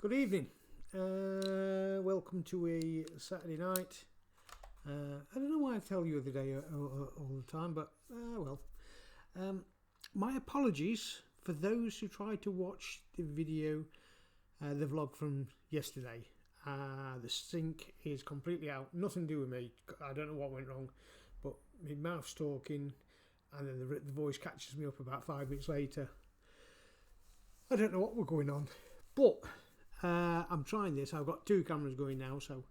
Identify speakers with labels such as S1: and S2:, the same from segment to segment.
S1: Good evening. Welcome to a Saturday night. I don't know why I tell you the day all the time, but well. My apologies for those who tried to watch the video, the vlog from yesterday. The sync is completely out. Nothing to do with me. I don't know what went wrong, but my mouth's talking, and then the voice catches me up about 5 minutes later. I don't know what was going on, but I'm trying this. I've got two cameras going now, so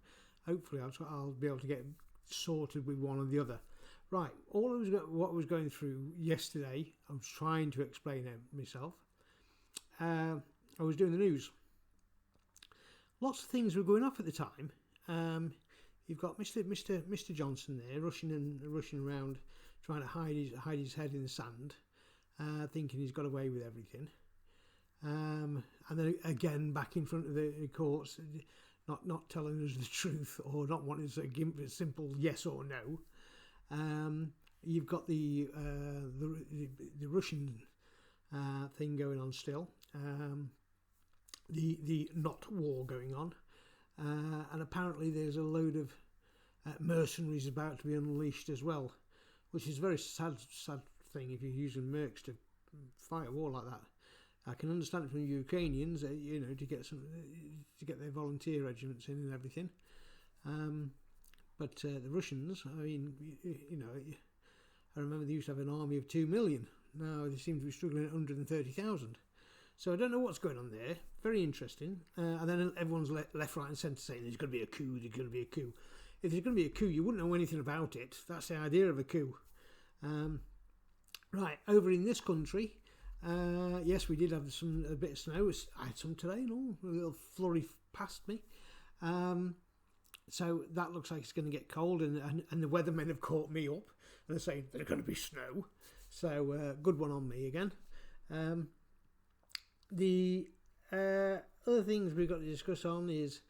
S1: hopefully I'll be able to get sorted with one or the other. Right, what I was going through yesterday, I was trying to explain it myself. I was doing the news. Lots of things were going off at the time. You've got Mr. Johnson there, rushing around, trying to hide his head in the sand, thinking he's got away with everything. And then again back in front of the courts, not telling us the truth or not wanting to give a simple yes or no. You've got the Russian thing going on still, the not war going on, and apparently there's a load of mercenaries about to be unleashed as well, which is a very sad thing if you're using mercs to fight a war like that. I can understand it from the Ukrainians, to get their volunteer regiments in and everything. But the Russians, I mean, I remember they used to have an army of 2 million. Now they seem to be struggling at 130,000. So I don't know what's going on there. Very interesting. And then everyone's left, right and centre saying there's going to be a coup, there's going to be a coup. If there's going to be a coup, you wouldn't know anything about it. That's the idea of a coup. Right, over in this country, yes, we did have a bit of snow. I had some today and all, a little flurry past me. So that looks like it's going to get cold, and the weathermen have caught me up and they're saying there's going to be snow. So good one on me again. The other things we've got to discuss on is,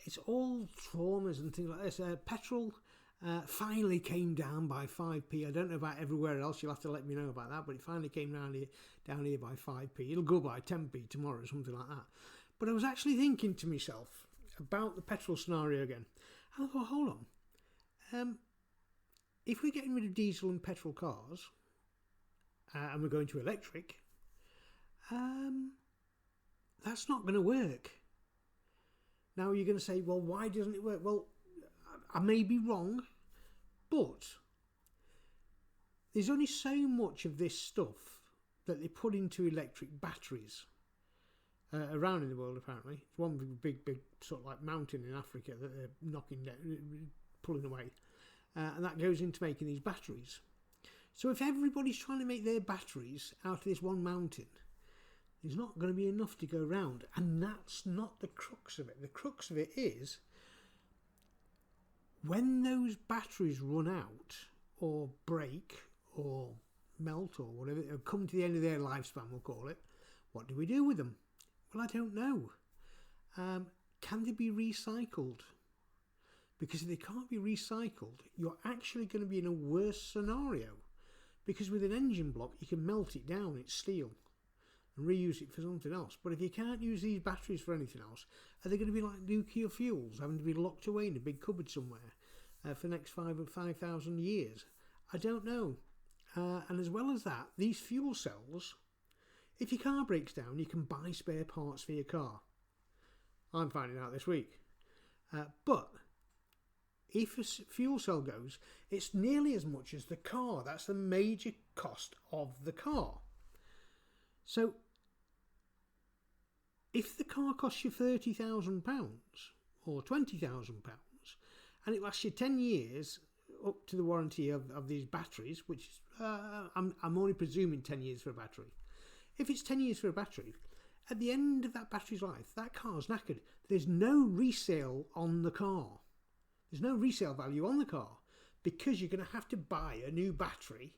S1: it's all traumas and things like this. Petrol finally came down by 5p. I don't know about everywhere else. You'll have to let me know about that. But it finally came down here by 5p. It'll go by 10p tomorrow, something like that. But I was actually thinking to myself about the petrol scenario again. And I thought, hold on. If we're getting rid of diesel and petrol cars, and we're going to electric, that's not going to work. Now you're going to say, well, why doesn't it work? Well, I may be wrong, but there's only so much of this stuff that they put into electric batteries around in the world, apparently. It's one big sort of like mountain in Africa that they're knocking down, pulling away. And that goes into making these batteries. So if everybody's trying to make their batteries out of this one mountain, there's not going to be enough to go round. And that's not the crux of it. The crux of it is, when those batteries run out or break or melt or whatever, or come to the end of their lifespan, we'll call it, what do we do with them? Well, I don't know. Can they be recycled? Because if they can't be recycled, you're actually going to be in a worse scenario. Because with an engine block, you can melt it down, it's steel, and reuse it for something else. But if you can't use these batteries for anything else, are they going to be like nuclear fuels, having to be locked away in a big cupboard somewhere for the next 5,000 years? I don't know. And as well as that, these fuel cells, if your car breaks down, you can buy spare parts for your car. I'm finding out this week. But if a fuel cell goes, it's nearly as much as the car. That's the major cost of the car. So if the car costs you £30,000 or £20,000 and it lasts you 10 years up to the warranty of these batteries, which I'm only presuming 10 years for a battery. If it's 10 years for a battery, at the end of that battery's life, that car's knackered. There's no resale on the car. There's no resale value on the car because you're going to have to buy a new battery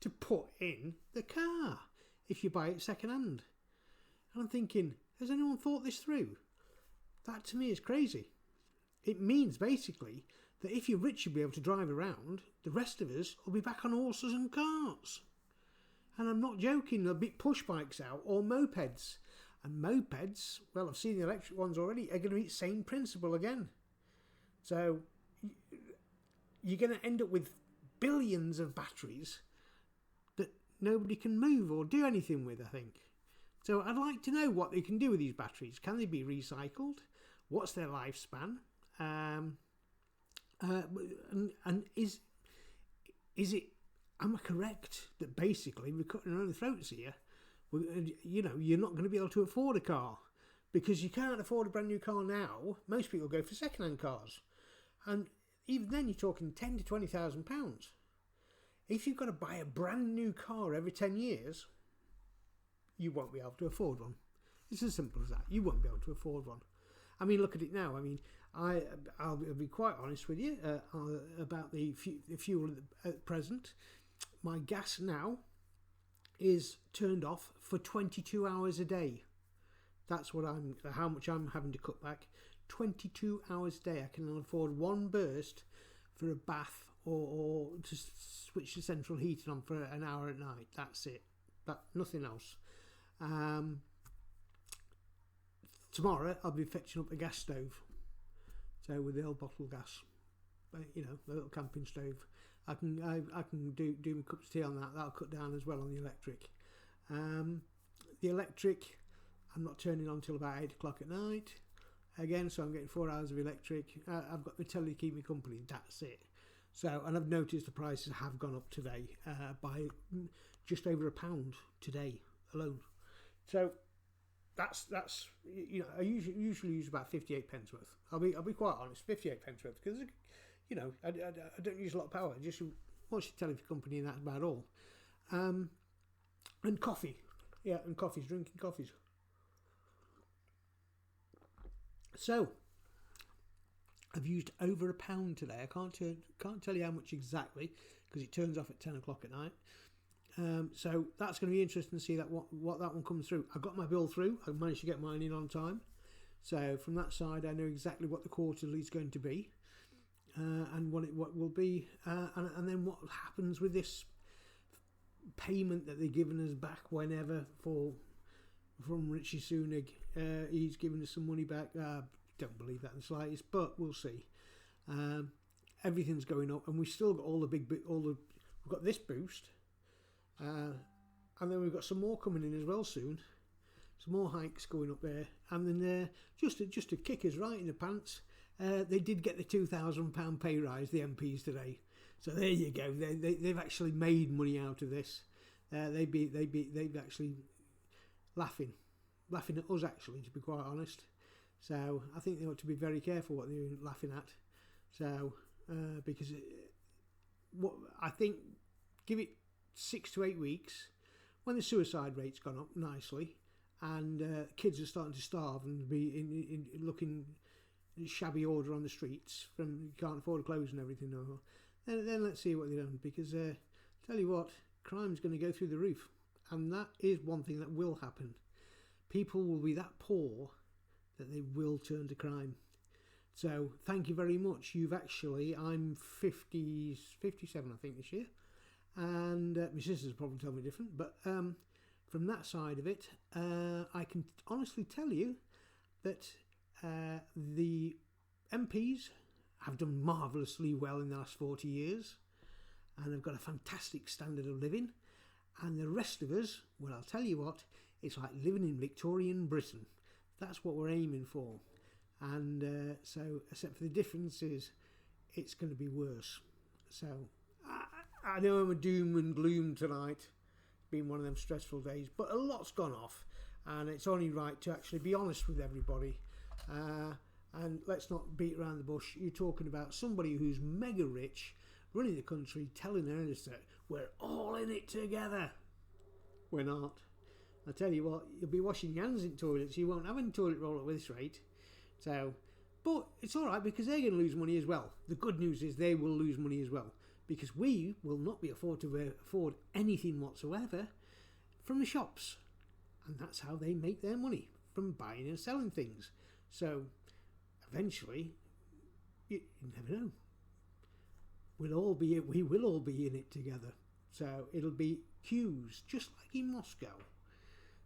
S1: to put in the car if you buy it second hand. And I'm thinking, has anyone thought this through? That to me is crazy. It means basically that if you're rich, you'll be able to drive around. The rest of us will be back on horses and carts. And I'm not joking, there'll be push bikes out or mopeds. And mopeds, well, I've seen the electric ones already, are going to be the same principle again. So you're going to end up with billions of batteries that nobody can move or do anything with, I think. So I'd like to know what they can do with these batteries. Can they be recycled? What's their lifespan? And is it, am I correct that basically we're cutting our own throats here? You know, you're not going to be able to afford a car because you can't afford a brand new car now. Most people go for second-hand cars, and even then you're talking £10,000 to £20,000. If you've got to buy a brand new car every 10 years, you won't be able to afford one. It's as simple as that. You won't be able to afford one. I mean, look at it now. I mean, I'll be quite honest with you about the fuel at present. My gas now is turned off for 22 hours a day. That's how much I'm having to cut back. 22 hours a day. I can afford one burst for a bath or to switch the central heating on for an hour at night. That's it. Nothing else. Tomorrow I'll be fetching up a gas stove. So with the old bottle gas, you know, the little camping stove. I can do my cups of tea on that. That'll cut down as well on the electric. The electric, I'm not turning on till about 8 o'clock at night. Again, so I'm getting 4 hours of electric. I've got the telly to keep me company. That's it. So, and I've noticed the prices have gone up today by just over £1 today alone. So that's you know, I usually use about 58 pence worth. I'll be quite honest, 58 pence worth, because you know, I don't use a lot of power. I just watch the telly for company, and that's about all. And coffee, and drinking coffees. So I've used over £1 today. I can't tell you how much exactly because it turns off at 10 o'clock at night. So that's going to be interesting to see what that one comes through. I got my bill through. I managed to get mine in on time. So from that side, I know exactly what the quarterly is going to be, and what will be, and then what happens with this payment that they're giving us back whenever from Richie Sunak. He's giving us some money back. Don't believe that in the slightest, but we'll see. Everything's going up, and we've still got we've got this boost, and then we've got some more coming in as well soon. Some more hikes going up there, and then just to kick us right in the pants, they did get the £2,000 pay rise, the MPs today. So there you go. They've actually made money out of this. They've actually laughing at us, actually, to be quite honest. So I think they ought to be very careful what they're laughing at. So because what I think, give it 6 to 8 weeks, when the suicide rate's gone up nicely, and kids are starting to starve and be in looking shabby order on the streets from you can't afford clothes and everything. Then let's see what they've done, because tell you what, crime's going to go through the roof, and that is one thing that will happen. People will be that poor that they will turn to crime. So thank you very much. I'm 57 I think this year, and my sisters probably tell me different, but from that side of it, I can honestly tell you that the MPs have done marvellously well in the last 40 years, and they've got a fantastic standard of living, and the rest of us, well, I'll tell you what, it's like living in Victorian Britain. That's what we're aiming for. And so, except for the differences, it's going to be worse. So, I know I'm a doom and gloom tonight. It's been one of them stressful days, but a lot's gone off, and it's only right to actually be honest with everybody. And let's not beat around the bush. You're talking about somebody who's mega rich, running the country, telling us that we're all in it together. We're not. I tell you what, you'll be washing your hands in toilets. You won't have any toilet roll at this rate. So, but it's all right, because they're going to lose money as well. The good news is they will lose money as well, because we will not be afford to afford anything whatsoever from the shops, and that's how they make their money, from buying and selling things. So eventually, you never know. We will all be in it together. So it'll be queues, just like in Moscow.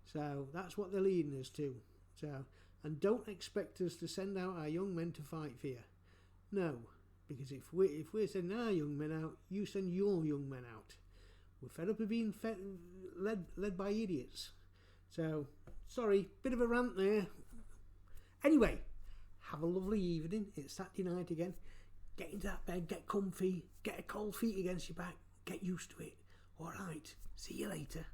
S1: So that's what they're leading us to. So, and don't expect us to send out our young men to fight for you. No, because if we're sending our young men out, you send your young men out. We're fed up of being led by idiots. So, sorry, bit of a rant there. Anyway, have a lovely evening. It's Saturday night again. Get into that bed, get comfy, get a cold feet against your back, get used to it. Alright, see you later.